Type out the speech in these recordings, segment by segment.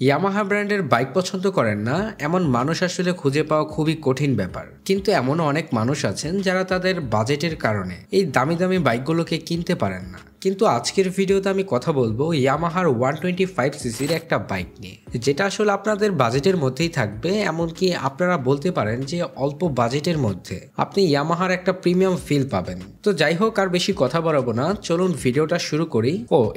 Yamaha ব্র্যান্ডের bike পছন্দ করেন না এমন মানুষ আসলে খুঁজে পাওয়া খুবই কঠিন ব্যাপার, কিন্তু এমন অনেক মানুষ আছেন যারা তাদের বাজেটের কারণে এই দামি দামি বাইকগুলোকে কিনতে পারেন না। কিন্তু আজকের ভিডিওতে আমি কথা বলবো ইয়ামাহার 125cc-র একটা বাইক নিয়ে, যেটা আসলে আপনাদের বাজেটের মধ্যেই থাকবে। এমনকি আপনারা বলতে পারেন যে অল্প বাজেটের মধ্যে আপনি ইয়ামাহার একটা প্রিমিয়াম ফিল পাবেন। তো যাই হোক, আর বেশি কথা বাড়াবো না, চলুন ভিডিওটা শুরু করি।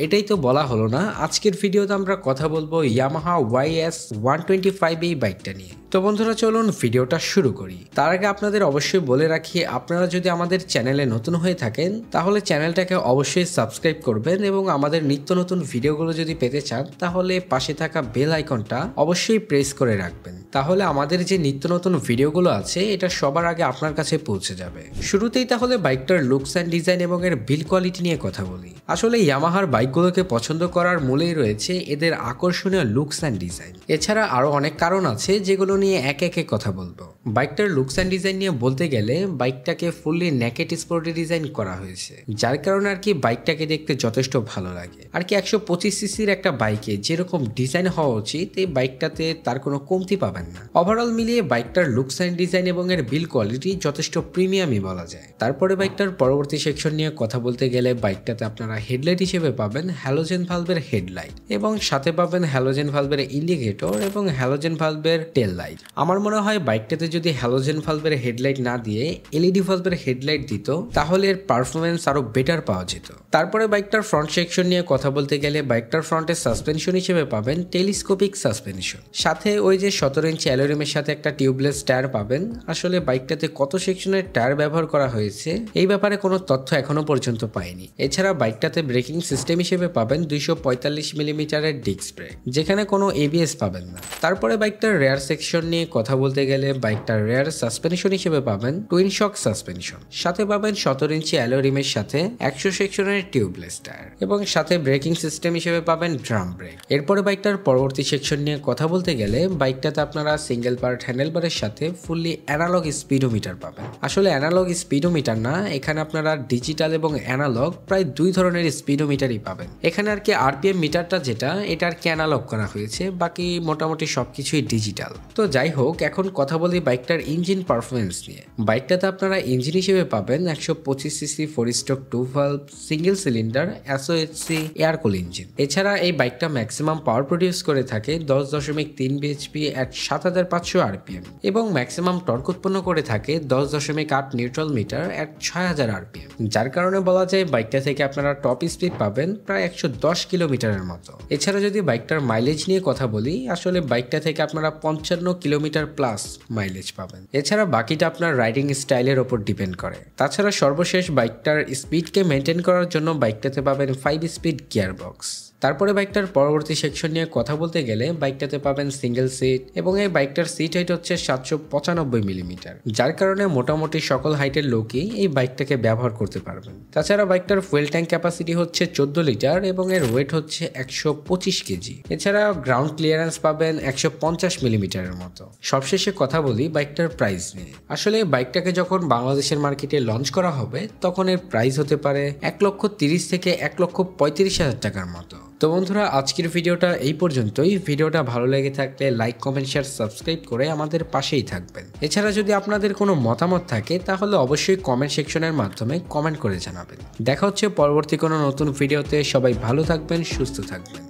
এটাই তো বলা হলো না, আজকের ভিডিওতে আমরা কথা বলবো ইয়ামাহা YS125 এই বাইকটা নিয়ে। তো বন্ধুরা চলুন ভিডিওটা শুরু করি। তার আগে আপনাদের অবশ্যই বলে রাখি, আপনারা যদি আমাদের চ্যানেলে নতুন হয়ে থাকেন তাহলে চ্যানেলটাকে অবশ্যই সাবস্ক্রাইব করবেন, এবং আমাদের নিত্য নতুন ভিডিওগুলো যদি পেতে চান তাহলে পাশে থাকা বেল আইকনটা অবশ্যই প্রেস করে রাখবেন। তাহলে আমাদের যে নিত্য নতুন ভিডিওগুলো আছে এটা সবার আগে আপনার কাছে পৌঁছে যাবে। শুরুতেই তাহলে বাইকটার লুকস অ্যান্ড ডিজাইন এবং এর বিল্ড কোয়ালিটি নিয়ে কথা বলি। আসলে ইয়ামাহার বাইকগুলোকে পছন্দ করার মূলেই রয়েছে এদের আকর্ষণীয় লুকস অ্যান্ড ডিজাইন। এছাড়া আরো অনেক কারণ আছে যেগুলো নিয়ে একে একে কথা বলবো। বাইকটার লুকস অ্যান্ড ডিজাইন নিয়ে বলতে গেলে বাইকটাকে ফুললি নেকেট স্পোর্টি ডিজাইন করা হয়েছে, যার কারণে আর কি বাইকটাকে দেখতে যথেষ্ট ভালো লাগে। আর কি 125cc-র একটা বাইকে যেরকম ডিজাইন হওয়া উচিত এই বাইকটাতে তার কোনো কমতি পাবেন না। ওভারঅল মিলিয়ে বাইকটার লুকস অ্যান্ড ডিজাইন এবং এর বিল্ড কোয়ালিটি যথেষ্ট প্রিমিয়ামই বলা যায়। তারপরে বাইকটার পরবর্তী সেকশন নিয়ে কথা বলতে গেলে বাইকটাতে আপনারা হেডলাইট হিসেবে পাবেন হ্যালোজেন ভালভের হেডলাইট, এবং সাথে পাবেন হ্যালোজেন ভালভের ইন্ডিকেটর এবং হ্যালোজেন ভালভের টেল লাইট। আমার মনে হয় বাইকটাতে যদি হ্যালোজেন ভালভের হেডলাইট না দিয়ে এলইডি ভালভের হেডলাইট দিত তাহলে এর পারফরমেন্স আরো বেটার পাওয়া যেত। তারপরে বাইকটার ফ্রন্ট সেকশন নিয়ে কথা বলতে গেলে বাইকটার ফ্রন্টের সাসপেনশন হিসেবে পাবেন টেলিস্কোপিক সাসপেনশন, সাথে ওই যে 17 ইঞ্চি অ্যালুমিনিয়ামের সাথে একটা টিউবলেস টায়ার পাবেন। আসলে বাইকটাতে কত সেকশনের টায়ার ব্যবহার করা হয়েছে এই ব্যাপারে কোনো তথ্য এখনো পর্যন্ত পাইনি। এছাড়া বাইকটাতে ব্রেকিং সিস্টেম হিসেবে পাবেন 245 মিলিমিটারের ডিস্ক ব্রেক, যেখানে কোনো এবিএস পাবেন না। তারপরে বাইকটার রেয়ার সেকশন নিয়ে কথা বলতে গেলে বাইকটার রেয়ার সাসপেনশন হিসেবে পাবেন টুইন শক সাসপেনশন, সাথে পাবেন 17 ইঞ্চি অ্যালুমিনিয়ামের সাথে 100 সেকশনের টিউবলেস টায়ার, এবং সাথে ব্রেকিং সিস্টেম হিসেবে পাবেন ড্রাম ব্রেক। এরপরে বাইকটার পরবর্তী সেকশন নিয়ে কথা বলতে গেলে বাইকটাতে আপনারা সিঙ্গেল পার্ট হ্যান্ডেলবারের সাথে ফুললি অ্যানালগ স্পিডোমিটার পাবেন। আসলে অ্যানালগ স্পিডোমিটার না, এখানে আপনারা ডিজিটাল এবং অ্যানালগ প্রায় দুই ধরনের স্পিডোমিটারই পাবেন। এখানে আর কি আরপিএম মিটারটা যেটা এটা আর কি অ্যানালগ করা হয়েছে, বাকি মোটামুটি সবকিছুই ডিজিটাল। তো যাই হোক, এখন কথা বলি বাইকটার ইঞ্জিন পারফরমেন্স নিয়ে। বাইকটাতে আপনারা ইঞ্জিন হিসেবে পাবেন 125cc 4 stroke 2 valve single cylinder SOHC air কুল ইঞ্জিন। এছাড়া এই বাইকটা ম্যাক্সিমাম পাওয়ার প্রডিউস করে থাকে 10.3 bhp at 7500 rpm, এবং ম্যাক্সিমাম টর্ক উৎপন্ন করে থাকে 10.8 নিউট্রাল মিটার at 6000 rpm, যার কারণে বলা যায় বাইকটা থেকে আপনারা টপ স্পিড পাবেন প্রায় 110 কিলোমিটারের মতো। এছাড়া যদি বাইকটার মাইলেজ নিয়ে কথা বলি, আসলে বাইকটা থেকে আপনারা 55 কিলোমিটার প্লাস মাইলেজ পাবেন। এছাড়া বাকিটা আপনার রাইডিং স্টাইলের ওপর ডিপেন্ড করে। তাছাড়া সর্বশেষ বাইকটার স্পিডকে মেনটেন করার জন্য বাইকটাতে পাবেন 5 স্পিড গিয়ার বক্স। তারপরে বাইকটার পরবর্তী সেকশন নিয়ে কথা বলতে গেলে বাইকটাতে পাবেন সিঙ্গেল সিট, এবং এই বাইকটার সিট হাইট হচ্ছে 795 মিলিমিটার, যার কারণে মোটামুটি সকল হাইটের লোকই এই বাইকটাকে ব্যবহার করতে পারবেন। তাছাড়া বাইকটার ফুয়েল ট্যাঙ্ক ক্যাপাসিটি হচ্ছে 14 লিটার এবং এর ওয়েট হচ্ছে 125 কেজি। এছাড়া গ্রাউন্ড ক্লিয়ারেন্স পাবেন 150 মিলিমিটারের মতো। সবশেষে কথা বলি বাইকটার প্রাইস নিয়ে। আসলে বাইকটাকে যখন বাংলাদেশের মার্কেটে লঞ্চ করা হবে তখন এর প্রাইস হতে পারে 1,30,000 থেকে 1,35,000 টাকার মতো। তো বন্ধুরা আজকের ভিডিওটা এই পর্যন্তই। ভিডিওটা ভালো লেগে থাকলে লাইক, কমেন্ট, শেয়ার, সাবস্ক্রাইব করে আমাদের পাশেই থাকবেন। এছাড়া যদি আপনাদের কোনো মতামত থাকে তাহলে অবশ্যই কমেন্ট সেকশনের মাধ্যমে কমেন্ট করে জানাবেন। দেখা হচ্ছে পরবর্তী কোনো নতুন ভিডিওতে। সবাই ভালো থাকবেন, সুস্থ থাকবেন।